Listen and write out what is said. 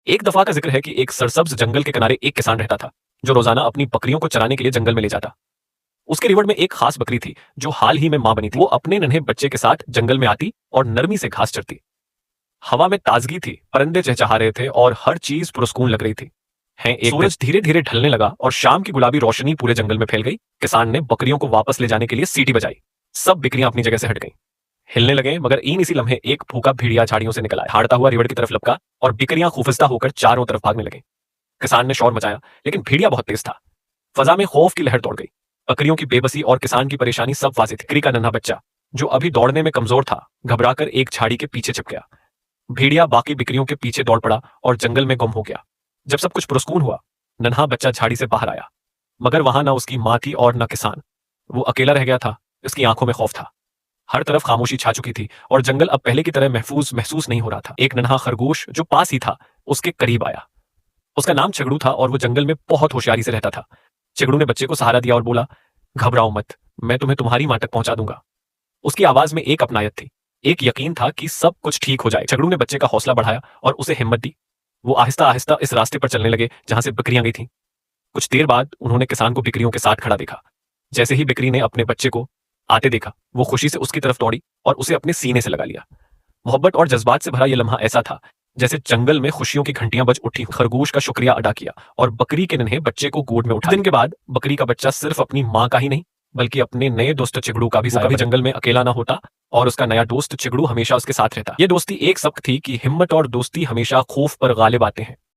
एक दफा का जिक्र है कि एक सरसब्ज जंगल के किनारे एक किसान रहता था जो रोजाना अपनी बकरियों को चराने के लिए जंगल में ले जाता। उसके रिवड़ में एक खास बकरी थी जो हाल ही में मां बनी थी। वो अपने नन्हे बच्चे के साथ जंगल में आती और नरमी से घास चरती। हवा में ताजगी थी, परिंदे चहचहा रहे थे और हर चीज पुरस्कून लग रही थी। एक सूरज धीरे धीरे ढलने लगा और शाम की गुलाबी रोशनी पूरे जंगल में फैल गई। किसान ने बकरियों को वापस ले जाने के लिए सीटी बजाई। सब बकरियां अपनी जगह से हट गईं, हिलने लगे, मगर इसी लम्हे एक भूखा भेड़िया झाड़ियों से निकल आया, हाड़ता हुआ रिवड़ की तरफ लपका और बिकरियां खुफिस्ता होकर चारों तरफ भागने लगे। किसान ने शोर मचाया, लेकिन भेड़िया बहुत तेज था। फजा में खौफ की लहर दौड़ गई। बकरियों की बेबसी और किसान की परेशानी सब वाज़ेह थी। बकरी का नन्हा बच्चा जो अभी दौड़ने में कमजोर था, घबराकर एक झाड़ी के पीछे छिप गया। भेड़िया बाकी बकरियों के पीछे दौड़ पड़ा और जंगल में गुम हो गया। जब सब कुछ पुरस्कून हुआ, नन्हा बच्चा झाड़ी से बाहर आया, मगर वहां ना उसकी मां थी और न किसान। वो अकेला रह गया था। उसकी आंखों में खौफ था। हर तरफ खामोशी छा चुकी थी और जंगल अब पहले की तरह महफूज महसूस नहीं हो रहा था। एक नन्हा खरगोश जो पास ही था उसके करीब आया। उसका नाम चिगड़ू था और वो जंगल में बहुत होशियारी से रहता था। चिगड़ू ने बच्चे को सहारा दिया और बोला, घबराओ मत, मैं तुम्हें तुम्हारी मां तक पहुंचा दूंगा। उसकी आवाज में एक अपनायत थी, एक यकीन था कि सब कुछ ठीक हो जाए। चिगड़ू ने बच्चे का हौसला बढ़ाया और उसे हिम्मत दी। वो आहिस्ता आहिस्ता इस रास्ते पर चलने लगे जहां से बकरियां गई थीं। कुछ देर बाद उन्होंने किसान को बकरियों के साथ खड़ा देखा। जैसे ही बकरी ने अपने बच्चे को आते देखा, वो खुशी से उसकी तरफ दौड़ी और उसे अपने सीने से लगा लिया। मोहब्बत और जज्बात से भरा यह लम्हा ऐसा था जैसे जंगल में खुशियों की घंटियां बज उठी। खरगोश का शुक्रिया अदा किया और बकरी के नन्हे बच्चे को गोद में उठा। दिन के बाद बकरी का बच्चा सिर्फ अपनी मां का ही नहीं बल्कि अपने नए दोस्त चिगड़ू का भी साया। कभी जंगल में अकेला ना होता और उसका नया दोस्त चिगड़ू हमेशा उसके साथ रहता। ये दोस्ती एक सबक थी कि हिम्मत और दोस्ती हमेशा खौफ पर गालिब आते हैं।